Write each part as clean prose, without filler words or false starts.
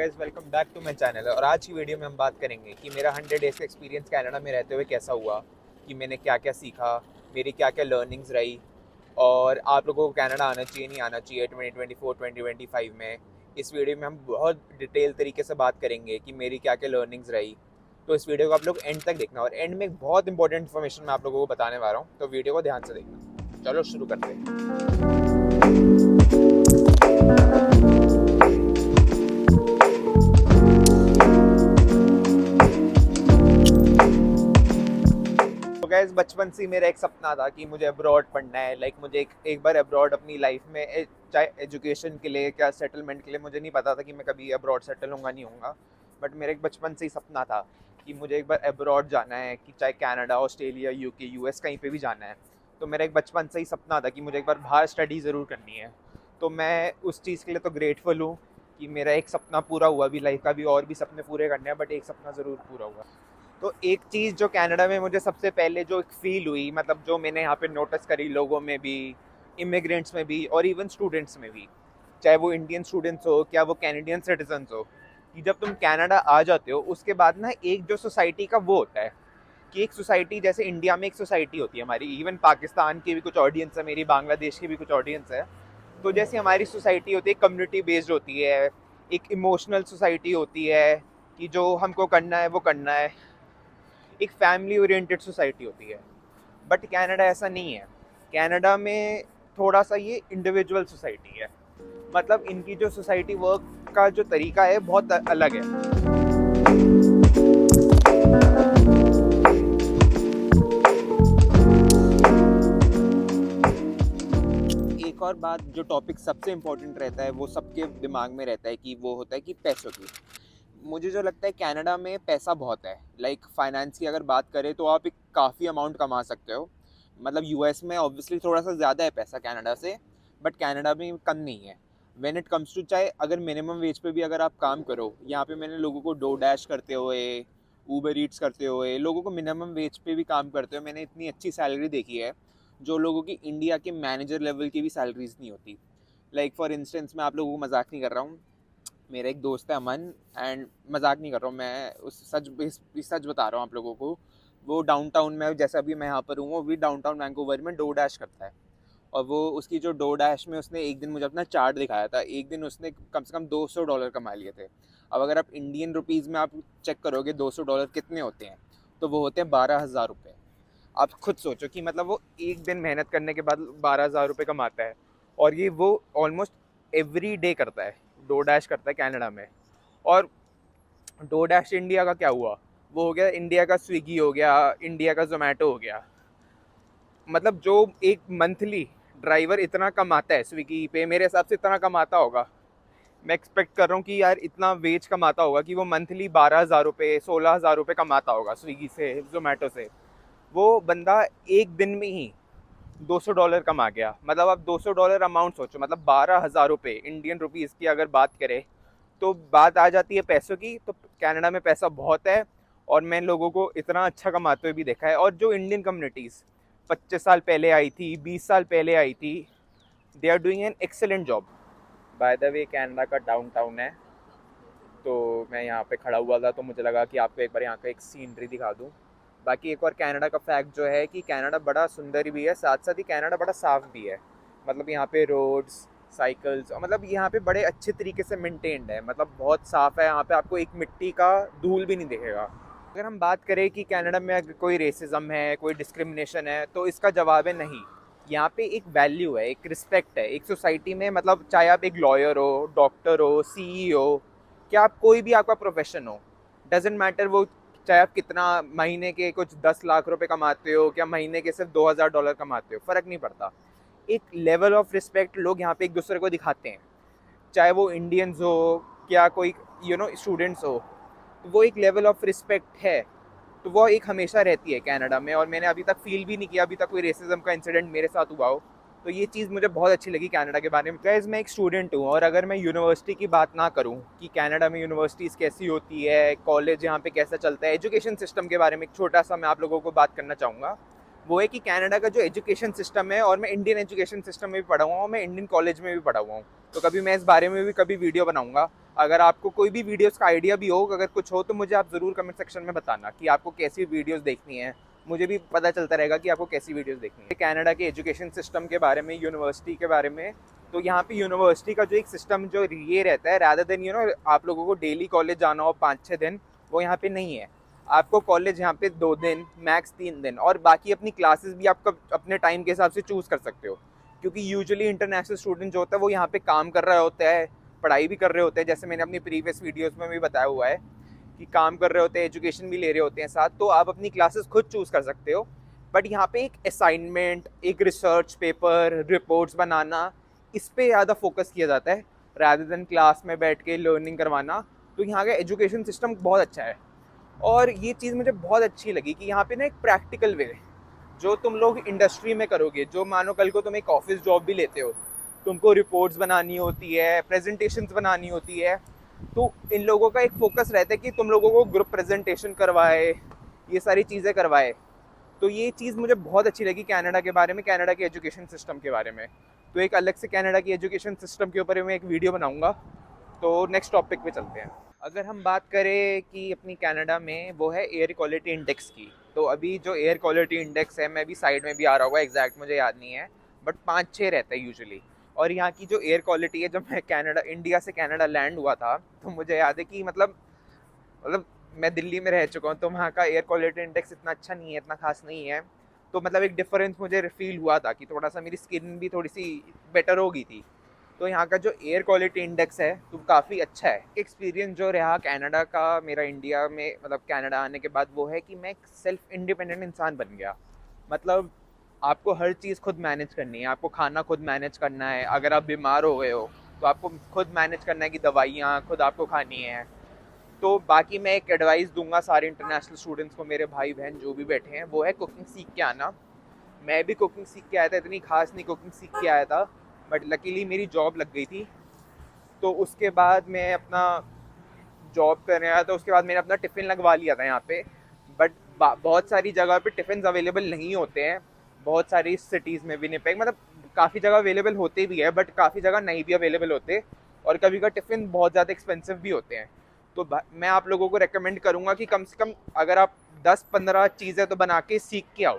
Guys, welcome back to my channel. और आज की वीडियो में हम बात करेंगे कि मेरा 100 डेज़ का एक्सपीरियंस कनाडा में रहते हुए कैसा हुआ, कि मैंने क्या क्या सीखा, मेरी क्या क्या लर्निंग्स रही, और आप लोगों को कनाडा आना चाहिए नहीं आना चाहिए 2024 2025 में। इस वीडियो में हम बहुत डिटेल तरीके से बात करेंगे कि मेरी क्या क्या लर्निंग्स रही। तो इस वीडियो को आप लोग एंड तक देखना, और एंड में एक बहुत इंपॉर्टेंट इन्फॉर्मेशन मैं आप लोगों को बताने वाला हूँ, तो वीडियो को ध्यान से देखना। चलो शुरू करते हैं। तो गैस, बचपन से ही मेरा एक सपना था कि मुझे अब्रॉड पढ़ना है। मुझे एक बार अब्रॉड अपनी लाइफ में चाहे एजुकेशन के लिए क्या सेटलमेंट के लिए, मुझे नहीं पता था कि मैं कभी अब्रॉड सेटल होऊंगा नहीं होऊंगा। बट मेरा एक बचपन से ही सपना था कि मुझे एक बार अब्रॉड जाना है, कि चाहे कनाडा, ऑस्ट्रेलिया, यूके, यूएस कहीं पे भी जाना है। तो मेरा एक बचपन से ही सपना था कि मुझे एक बार बाहर स्टडी ज़रूर करनी है। तो मैं उस चीज़ के लिए तो ग्रेटफुल हूँ कि मेरा एक सपना पूरा हुआ। भी लाइफ का भी और भी सपने पूरे करने हैं, बट एक सपना ज़रूर पूरा हुआ। तो एक चीज़ जो कनाडा में मुझे सबसे पहले जो एक फील हुई, मतलब जो मैंने यहाँ पे नोटिस करी लोगों में भी, इमिग्रेंट्स में भी, और इवन स्टूडेंट्स में भी, चाहे वो इंडियन स्टूडेंट्स हो क्या वो कैनेडियन सिटीजन्स हो, कि जब तुम कनाडा आ जाते हो उसके बाद ना एक जो सोसाइटी का वो होता है कि एक सोसाइटी, जैसे इंडिया में एक सोसाइटी होती है हमारी, इवन पाकिस्तान की भी कुछ ऑडियंस है मेरी, बांग्लादेश की भी कुछ ऑडियंस है। तो जैसे हमारी सोसाइटी होती है, कम्युनिटी बेस्ड होती है, एक इमोशनल सोसाइटी होती है कि जो हमको करना है वो करना है, एक फैमिली ओरिएंटेड सोसाइटी होती है। बट कनाडा ऐसा नहीं है। कनाडा में थोड़ा सा ये इंडिविजुअल सोसाइटी है। मतलब इनकी जो सोसाइटी वर्क का जो तरीका है बहुत अलग है। एक और बात, जो टॉपिक सबसे इम्पोर्टेंट रहता है, वो सबके दिमाग में रहता है, कि वो होता है कि पैसों की। मुझे जो लगता है कनाडा में पैसा बहुत है। फाइनेंस की अगर बात करें तो आप एक काफ़ी अमाउंट कमा सकते हो। मतलब यूएस में ऑब्वियसली थोड़ा सा ज़्यादा है पैसा कनाडा से, बट कनाडा में कम नहीं है। व्हेन इट कम्स टू, चाहे अगर मिनिमम वेज पे भी अगर आप काम करो, यहाँ पे मैंने लोगों को डो डैश करते हुए, ऊबर ईट्स करते हुए, लोगों को मिनिमम वेज पे भी काम करते हुए मैंने इतनी अच्छी सैलरी देखी है जो लोगों की इंडिया के मैनेजर लेवल की भी सैलरीज नहीं होती। फॉर इंस्टेंस, मैं आप लोगों को मजाक नहीं कर रहा हूँ, मेरा एक दोस्त है अमन, एंड मजाक नहीं कर रहा हूँ मैं, उस सच बता रहा हूँ आप लोगों को। वो डाउनटाउन में, जैसा अभी मैं यहाँ पर हूँ, वो भी डाउनटाउन वैंकूवर में डो डैश करता है। और वो उसकी जो डो डैश में, उसने एक दिन मुझे अपना चार्ट दिखाया था, एक दिन उसने कम से कम $200 कमा लिए थे। अब अगर आप इंडियन रुपीज़ में आप चेक करोगे $200 कितने होते हैं, तो वो होते हैं 12,000 रुपये। आप खुद सोचो कि मतलब वो एक दिन मेहनत करने के बाद 12,000 रुपये कमाता है, और ये वो ऑलमोस्ट एवरी डे करता है, डो डैश करता है कनाडा में। और डो डैश इंडिया का क्या हुआ, वो हो गया इंडिया का स्विगी, हो गया इंडिया का जोमेटो, हो गया। मतलब जो एक मंथली ड्राइवर इतना कमाता है स्विगी पे, मेरे हिसाब से इतना कमाता होगा, मैं एक्सपेक्ट कर रहा हूँ कि यार इतना वेज कमाता होगा कि वो मंथली 12,000 रुपये 16,000 रुपये कमाता होगा स्विगी से, जोमेटो से। वो बंदा एक दिन में ही $200 कमा गया। मतलब आप $200 अमाउंट सोचो, मतलब 12,000 रुपये इंडियन रुपीज़ की अगर बात करें, तो बात आ जाती है पैसों की। तो कनाडा में पैसा बहुत है, और मैं लोगों को इतना अच्छा कमाते हुए भी देखा है। और जो इंडियन कम्युनिटीज़ 25 साल पहले आई थी, 20 साल पहले आई थी, they are doing an excellent job. By the way, Canada का डाउनटाउन है, तो मैं यहाँ पे खड़ा हुआ था, तो मुझे लगा कि आपको एक बार यहाँ का एक सीनरी दिखा दूँ। बाकी एक और कनाडा का फैक्ट जो है कि कनाडा बड़ा सुंदर भी है, साथ साथ ही कनाडा बड़ा साफ़ भी है। मतलब यहाँ पे रोड्स, साइकिल्स, मतलब यहाँ पे बड़े अच्छे तरीके से मेंटेन्ड है, मतलब बहुत साफ़ है। यहाँ पे आपको एक मिट्टी का धूल भी नहीं दिखेगा। अगर हम बात करें कि कनाडा में अगर कोई रेसिज्म है, कोई डिस्क्रिमिनेशन है, तो इसका जवाब है नहीं। यहाँ पे एक वैल्यू है, एक रिस्पेक्ट है एक सोसाइटी में। मतलब चाहे आप एक लॉयर हो, डॉक्टर हो, सीईओ, क्या आप कोई भी आपका प्रोफेशन हो, डजेंट मैटर वो, चाहे आप कितना महीने के कुछ 10 लाख रुपए कमाते हो, क्या महीने के सिर्फ $2,000 कमाते हो, फ़र्क नहीं पड़ता। एक लेवल ऑफ रिस्पेक्ट लोग यहाँ पे एक दूसरे को दिखाते हैं, चाहे वो इंडियंस हो, क्या कोई स्टूडेंट्स हो, तो वो एक लेवल ऑफ रिस्पेक्ट है। तो वो एक हमेशा रहती है कनाडा में, और मैंने अभी तक फील भी नहीं किया अभी तक कोई रेसिज्म का इंसिडेंट मेरे साथ हुआ हो। तो ये चीज़ मुझे बहुत अच्छी लगी कनाडा के बारे में। गाइस, मैं एक स्टूडेंट हूँ, और अगर मैं यूनिवर्सिटी की बात ना करूँ कि कनाडा में यूनिवर्सिटीज़ कैसी होती है, कॉलेज यहाँ पे कैसा चलता है, एजुकेशन सिस्टम के बारे में एक छोटा सा मैं आप लोगों को बात करना चाहूँगा। वो है कि कनाडा का जो एजुकेशन सिस्टम है, और मैं इंडियन एजुकेशन सिस्टम में भी पढ़ा हुआ हूँ, मैं इंडियन कॉलेज में भी पढ़ा हुआ हूँ, तो कभी मैं इस बारे में भी कभी वीडियो बनाऊँगा। अगर आपको कोई भी वीडियोस का आइडिया भी हो, अगर कुछ हो तो मुझे आप ज़रूर कमेंट सेक्शन में बताना कि आपको कैसी वीडियोस देखनी है, मुझे भी पता चलता रहेगा कि आपको कैसी वीडियोस देखनी है। कनाडा के एजुकेशन सिस्टम के बारे में, यूनिवर्सिटी के बारे में, तो यहाँ पे यूनिवर्सिटी का जो एक सिस्टम जो ये रहता है, रादर देन आप लोगों को डेली कॉलेज जाना हो 5-6 दिन, वो यहाँ पे नहीं है। आपको कॉलेज यहाँ पे 2 दिन मैक्स 3 दिन, और बाकी अपनी क्लासेस भी आप अपने टाइम के हिसाब से चूज़ कर सकते हो, क्योंकि यूजुअली इंटरनेशनल स्टूडेंट जो होता है वो यहाँ पे काम कर रहा होता है, पढ़ाई भी कर रहे होते हैं, जैसे मैंने अपनी प्रीवियस वीडियोस में भी बताया हुआ है कि काम कर रहे होते हैं, एजुकेशन भी ले रहे होते हैं साथ, तो आप अपनी क्लासेस खुद चूज़ कर सकते हो। बट यहाँ पे एक असाइनमेंट, एक रिसर्च पेपर, रिपोर्ट्स बनाना, इस पे ज़्यादा फोकस किया जाता है रादर देन क्लास में बैठ के लर्निंग करवाना। तो यहाँ का एजुकेशन सिस्टम बहुत अच्छा है, और ये चीज़ मुझे बहुत अच्छी लगी कि यहाँ पे ना एक प्रैक्टिकल वे, जो तुम लोग इंडस्ट्री में करोगे, जो मानो कल को तुम एक ऑफिस जॉब भी लेते हो, तुमको रिपोर्ट्स बनानी होती है, प्रेजेंटेशंस बनानी होती है, तो इन लोगों का एक फोकस रहता है कि तुम लोगों को ग्रुप प्रेजेंटेशन करवाए, ये सारी चीज़ें करवाए। तो ये चीज़ मुझे बहुत अच्छी लगी कनाडा के बारे में, कनाडा के एजुकेशन सिस्टम के बारे में। तो एक अलग से कनाडा की एजुकेशन सिस्टम के ऊपर मैं एक वीडियो बनाऊंगा। तो नेक्स्ट टॉपिक पे चलते हैं। अगर हम बात करें कि अपनी कनाडा में, वो है एयर क्वालिटी इंडेक्स की। तो अभी जो एयर क्वालिटी इंडेक्स है, मैं भी साइड में भी आ रहा होगा, एग्जैक्ट मुझे याद नहीं है, बट 5-6 रहता है यूजुअली। और यहाँ की जो एयर क्वालिटी है, जब मैं इंडिया से कनाडा लैंड हुआ था, तो मुझे याद है कि मतलब मैं दिल्ली में रह चुका हूँ, तो वहाँ का एयर क्वालिटी इंडेक्स इतना अच्छा नहीं है, इतना खास नहीं है। तो मतलब एक डिफरेंस मुझे फील हुआ था कि थोड़ा सा मेरी स्किन भी थोड़ी सी बेटर हो गई थी। तो यहाँ का जो एयर क्वालिटी इंडेक्स है तो काफ़ी अच्छा है। एक्सपीरियंस जो रहा कनाडा का मेरा इंडिया में, मतलब कनाडा आने के बाद, वो है कि मैं एक सेल्फ इंडिपेंडेंट इंसान बन गया। मतलब आपको हर चीज़ खुद मैनेज करनी है, आपको खाना खुद मैनेज करना है, अगर आप बीमार हो गए हो तो आपको खुद मैनेज करना है कि दवाइयाँ खुद आपको खानी है। तो बाकी मैं एक एडवाइस दूंगा सारे इंटरनेशनल स्टूडेंट्स को, मेरे भाई बहन जो भी बैठे हैं, वो है कुकिंग सीख के आना। मैं भी कुकिंग सीख के आया था, इतनी खास नहीं कुकिंग सीख के आया था, बट लकीली मेरी जॉब लग गई थी। तो उसके बाद मैं अपना जॉब करने आया, तो उसके बाद मैंने अपना टिफ़िन लगवा लिया था यहाँ पे। बट बहुत सारी जगह पे टिफ़िन अवेलेबल नहीं होते हैं, बहुत सारी सिटीज़ में, विनिपेग मतलब काफ़ी जगह अवेलेबल होते भी है, बट काफ़ी जगह नहीं भी अवेलेबल होते, और कभी का टिफ़िन बहुत ज़्यादा एक्सपेंसिव भी होते हैं। तो मैं आप लोगों को रेकमेंड करूँगा कि कम से कम अगर आप 10-15 चीज़ें तो बना के सीख के आओ।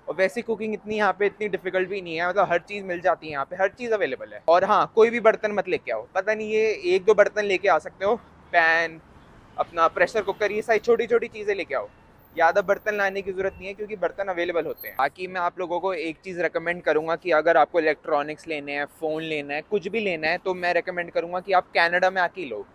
और वैसे कुकिंग इतनी यहाँ पे इतनी डिफिकल्ट भी नहीं है, मतलब हर चीज़ मिल जाती है यहाँ पे, हर चीज़ अवेलेबल है। और हाँ, कोई भी बर्तन मत लेके आओ, पता नहीं ये 1-2 बर्तन लेके आ सकते हो, पैन, अपना प्रेशर कुकर, ये सारी छोटी छोटी चीज़ें लेके आओ। ज़्यादा बर्तन लाने की ज़रूरत नहीं है, क्योंकि बर्तन अवेलेबल होते हैं। बाकी मैं आप लोगों को एक चीज़ रेकमेंड करूँगा कि अगर आपको इलेक्ट्रॉनिक्स लेने हैं, फ़ोन लेना है, कुछ भी लेना है, तो मैं रेकमेंड करूँगा कि आप कनाडा में आके लो।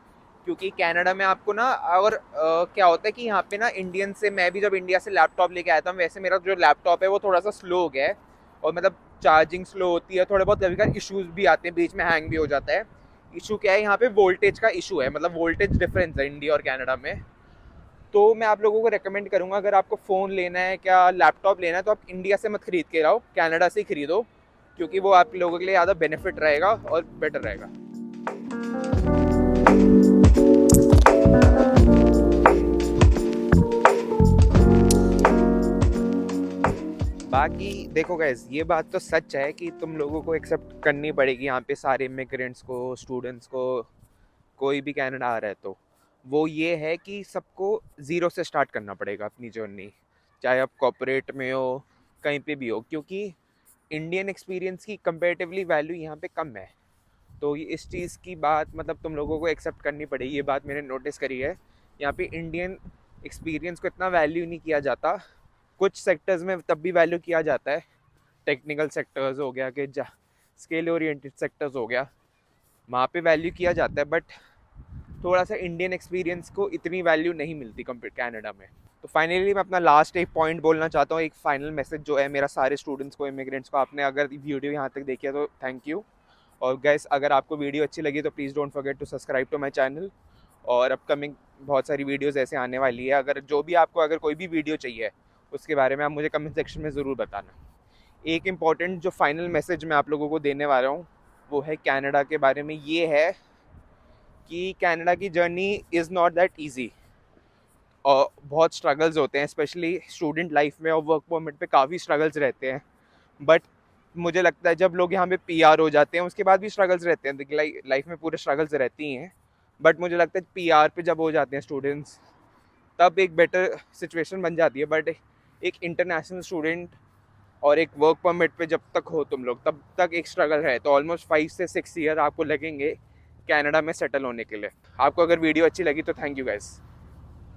क्योंकि कनाडा में आपको ना, और क्या होता है कि यहाँ पे ना इंडियन से, मैं भी जब इंडिया से लैपटॉप लेके आया था, वैसे मेरा जो लैपटॉप है वो थोड़ा सा स्लो हो गया है, और मतलब चार्जिंग स्लो होती है, थोड़े बहुत कभी कभी इशूज़ भी आते हैं, बीच में हैंग भी हो जाता है। इशू क्या है, यहाँ पे वोल्टेज का इशू है, मतलब वोल्टेज डिफरेंस है इंडिया और कनाडा में। तो मैं आप लोगों को रेकमेंड करूँगा, अगर आपको फ़ोन लेना है, क्या लैपटॉप लेना है, तो आप इंडिया से मत खरीद के लाओ, कनाडा से ही खरीदो, क्योंकि वो आप लोगों के लिए ज़्यादा बेनिफिट रहेगा और बेटर रहेगा। बाकी देखो गाइस, ये बात तो सच है कि तुम लोगों को एक्सेप्ट करनी पड़ेगी यहाँ पे सारे इमिग्रेंट्स को, स्टूडेंट्स को, कोई भी कनाडा आ रहा है तो वो ये है कि सबको ज़ीरो से स्टार्ट करना पड़ेगा अपनी जर्नी, चाहे आप कॉर्पोरेट में हो, कहीं पे भी हो, क्योंकि इंडियन एक्सपीरियंस की कंपेरेटिवली वैल्यू यहाँ पे कम है। तो इस चीज़ की बात मतलब तुम लोगों को एक्सेप्ट करनी पड़ेगी, ये बात मैंने नोटिस करी है। यहाँ पे इंडियन एक्सपीरियंस को इतना वैल्यू नहीं किया जाता, कुछ सेक्टर्स में तब भी वैल्यू किया जाता है, टेक्निकल सेक्टर्स हो गया, कि स्केल ओरिएंटेड सेक्टर्स हो गया, वहाँ पे वैल्यू किया जाता है, बट थोड़ा सा इंडियन एक्सपीरियंस को इतनी वैल्यू नहीं मिलती कंपेयर कनाडा में। तो फाइनली मैं अपना लास्ट एक पॉइंट बोलना चाहता हूँ, एक फाइनल मैसेज जो है मेरा सारे स्टूडेंट्स को, इमिग्रेंट्स को। आपने अगर वीडियो यहाँ तक देखी है तो थैंक यू, और गाइस अगर आपको वीडियो अच्छी लगी तो please don't forget to subscribe to my channel, और अपकमिंग बहुत सारी वीडियोस ऐसे आने वाली है। अगर जो भी आपको अगर कोई भी वीडियो चाहिए उसके बारे में आप मुझे कमेंट सेक्शन में ज़रूर बताना। एक इम्पॉर्टेंट जो फाइनल मैसेज मैं आप लोगों को देने वाला हूँ वो है कनाडा के बारे में, ये है कि कनाडा की journey is not that easy, और बहुत स्ट्रगल्स होते हैं, स्पेशली स्टूडेंट लाइफ में और वर्क परमिट पे काफ़ी स्ट्रगल्स रहते हैं। बट मुझे लगता है जब लोग यहाँ पे पीआर हो जाते हैं उसके बाद भी स्ट्रगल्स रहते हैं, देखिए लाइफ में पूरे स्ट्रगल्स रहती हैं, बट मुझे लगता है PR पे जब हो जाते हैं स्टूडेंट्स तब एक बेटर सिचुएशन बन जाती है। बट एक इंटरनेशनल स्टूडेंट और एक वर्क परमिट पे जब तक हो तुम लोग तब तक एक स्ट्रगल है। तो ऑलमोस्ट 5 से 6 ईयर आपको लगेंगे कनाडा में सेटल होने के लिए। आपको अगर वीडियो अच्छी लगी तो थैंक यू गाइस।